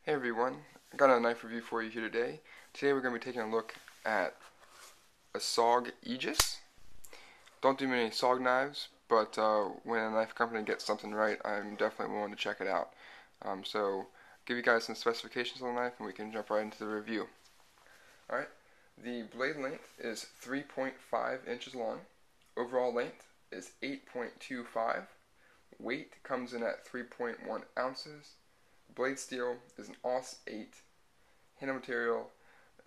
Hey everyone, I got a knife review for you here today. Today we're going to be taking a look at a SOG Aegis. Don't do many SOG knives, but when a knife company gets something right, I'm definitely willing to check it out. So, give you guys some specifications on the knife and we can jump right into the review. Alright, the blade length is 3.5 inches long. Overall length is 8.25. Weight comes in at 3.1 ounces. Blade steel is an AUS 8. Handle material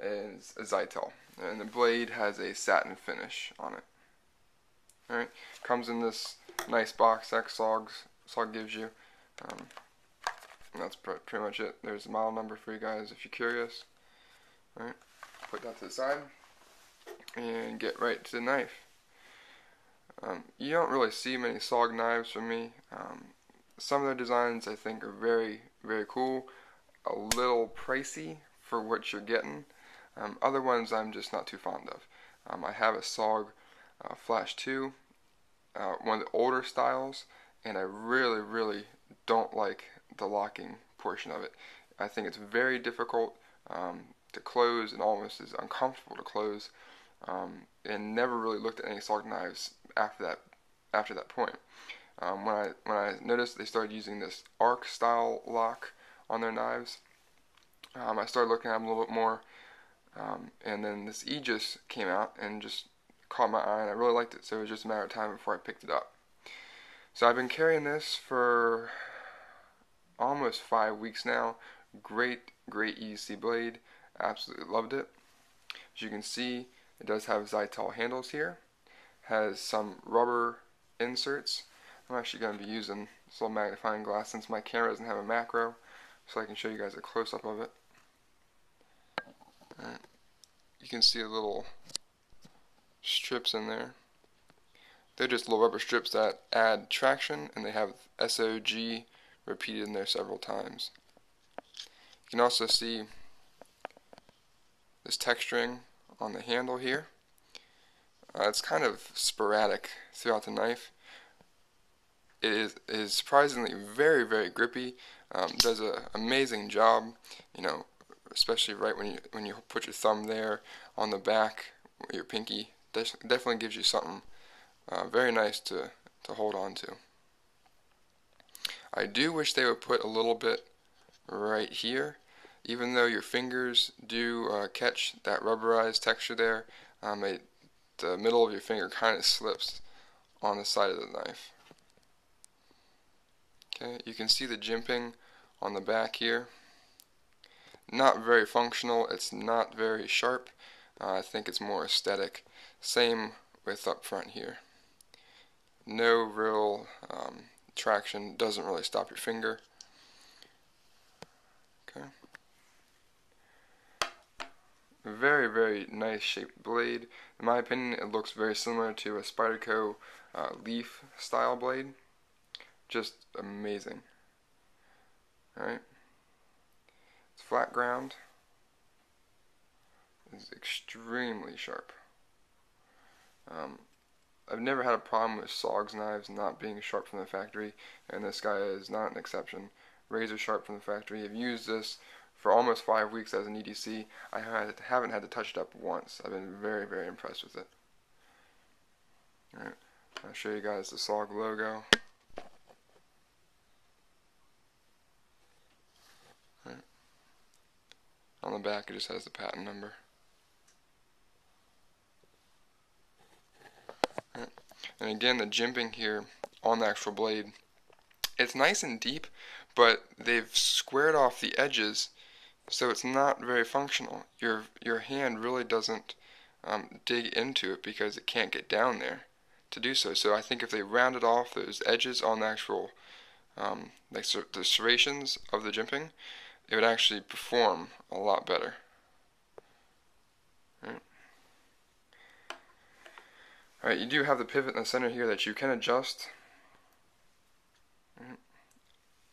is a Zytel. And the blade has a satin finish on it. Alright, comes in this nice box that SOG gives you. And that's pretty much it. There's the model number for you guys if you're curious. Alright, put that to the side and get right to the knife. You don't really see many SOG knives from me. Some of their designs I think are very, very cool. A little pricey for what you're getting. Other ones I'm just not too fond of. I have a SOG Flash 2, one of the older styles, and I really, really don't like the locking portion of it. I think it's very difficult to close and almost is uncomfortable to close, and never really looked at any SOG knives after that point. When I noticed they started using this arc style lock on their knives, I started looking at them a little bit more, and then this Aegis came out and just caught my eye and I really liked it, so it was just a matter of time before I picked it up. So I've been carrying this for almost 5 weeks now. Great EDC blade, absolutely loved it. As you can see, it does have Zytel handles here, has some rubber inserts. I'm actually going to be using this little magnifying glass since my camera doesn't have a macro, so I can show you guys a close-up of it. You can see the little strips in there. They're just little rubber strips that add traction, and they have SOG repeated in there several times. You can also see this texturing on the handle here. It's kind of sporadic throughout the knife. It is surprisingly very, very grippy. Does an amazing job, especially right when you put your thumb there on the back, your pinky. Definitely gives you something very nice to hold on to. I do wish they would put a little bit right here, even though your fingers do catch that rubberized texture there. The middle of your finger kind of slips on the side of the knife. Okay, you can see the jimping on the back here. Not very functional, it's not very sharp. I think it's more aesthetic. Same with up front here. No real traction, doesn't really stop your finger. Okay. Very, very nice shaped blade. In my opinion, it looks very similar to a Spyderco leaf style blade. Just amazing. Alright. It's flat ground. It's extremely sharp. I've never had a problem with SOG's knives not being sharp from the factory, and this guy is not an exception. Razor sharp from the factory. I've used this for almost 5 weeks as an EDC. I haven't had to touch it up once. I've been very, very impressed with it. Alright, I'll show you guys the SOG logo. Alright. On the back it just has the patent number. Alright. And again, the jimping here on the actual blade, it's nice and deep, but they've squared off the edges, so it's not very functional. Your hand really doesn't dig into it because it can't get down there to do so. So I think if they rounded off those edges on the actual the serrations of the jimping, it would actually perform a lot better. Alright, you do have the pivot in the center here that you can adjust.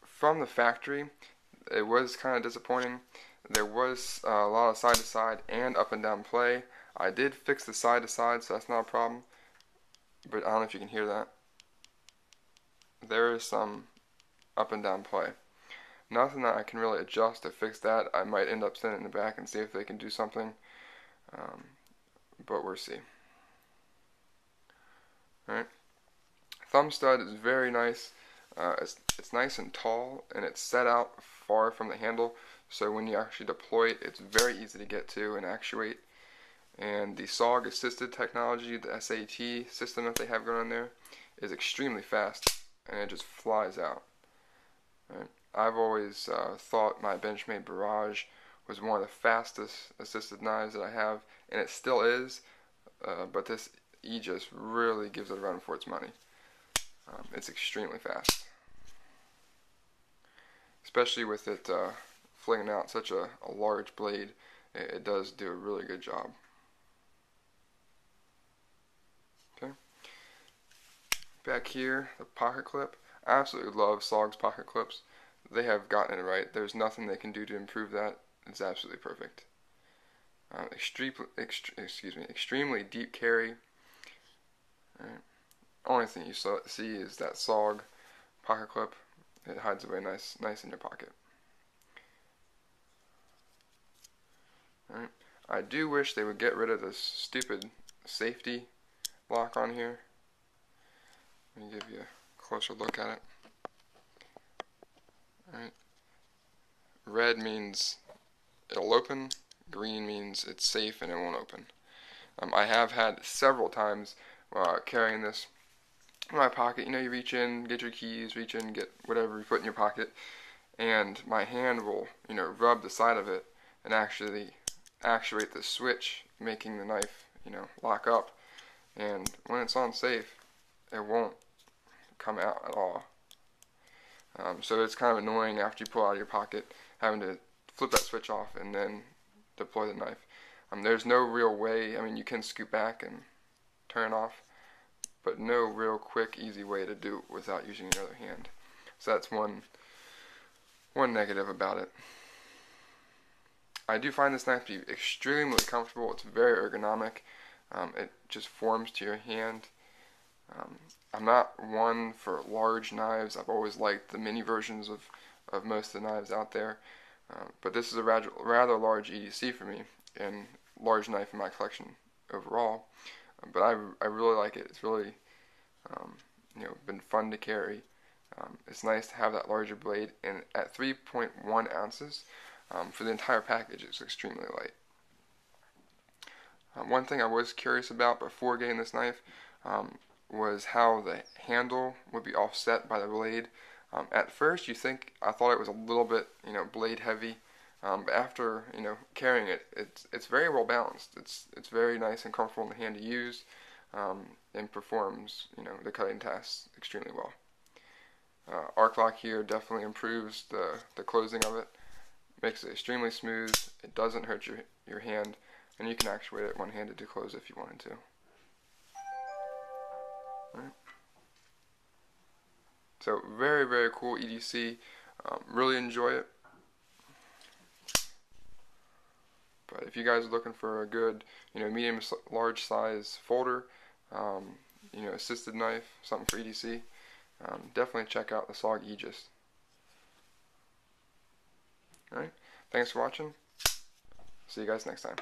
From the factory, it was kind of disappointing. There was a lot of side to side and up and down play. I did fix the side to side, so that's not a problem. But I don't know if you can hear that. There is some up and down play. Nothing that I can really adjust to fix that. I might end up sending it back and see if they can do something, but we'll see. Alright, thumb stud is very nice. It's nice and tall, and it's set out far from the handle, so when you actually deploy it, it's very easy to get to and actuate. And the SOG assisted technology, the SAT system that they have going on there, is extremely fast, and it just flies out. Right? I've always thought my Benchmade Barrage was one of the fastest assisted knives that I have, and it still is, but this Aegis really gives it a run for its money. It's extremely fast, especially with it flinging out such a large blade. It does do a really good job. Okay. Back here, the pocket clip. I absolutely love SOG's pocket clips. They have gotten it right. There's nothing they can do to improve that. It's absolutely perfect. Extremely deep carry. Right. Only thing you see is that SOG pocket clip. It hides away nice in your pocket. Right. I do wish they would get rid of this stupid safety lock on here. Let me give you a closer look at it. Right. Red means it'll open, green means it's safe and it won't open. I have had several times carrying this in my pocket. You know, you reach in, get your keys, reach in, get whatever you put in your pocket, and my hand will, you know, rub the side of it and actually actuate the switch, making the knife, you know, lock up. And when it's on safe, it won't come out at all. So it's kind of annoying after you pull out of your pocket, having to flip that switch off and then deploy the knife. There's no real way. I mean, you can scoot back and turn it off, but no real quick, easy way to do it without using your other hand. So that's one negative about it. I do find this knife to be extremely comfortable. It's very ergonomic. It just forms to your hand. I'm not one for large knives. I've always liked the mini versions of most of the knives out there. But this is a rather large EDC for me, and large knife in my collection overall. But I really like it. It's really you know, been fun to carry. It's nice to have that larger blade, and at 3.1 ounces for the entire package, it's extremely light. One thing I was curious about before getting this knife was how the handle would be offset by the blade. At first, I thought it was a little bit, you know, blade heavy, but after, you know, carrying it, it's very well balanced. It's very nice and comfortable in the hand to use, and performs, you know, the cutting tasks extremely well. Arc lock here definitely improves the closing of it, makes it extremely smooth. It doesn't hurt your hand, and you can actuate it one-handed to close if you wanted to. Right. So very, very cool EDC. Really enjoy it. But if you guys are looking for a good, you know, medium large size folder, you know, assisted knife, something for EDC, definitely check out the SOG Aegis. Alright, thanks for watching. See you guys next time.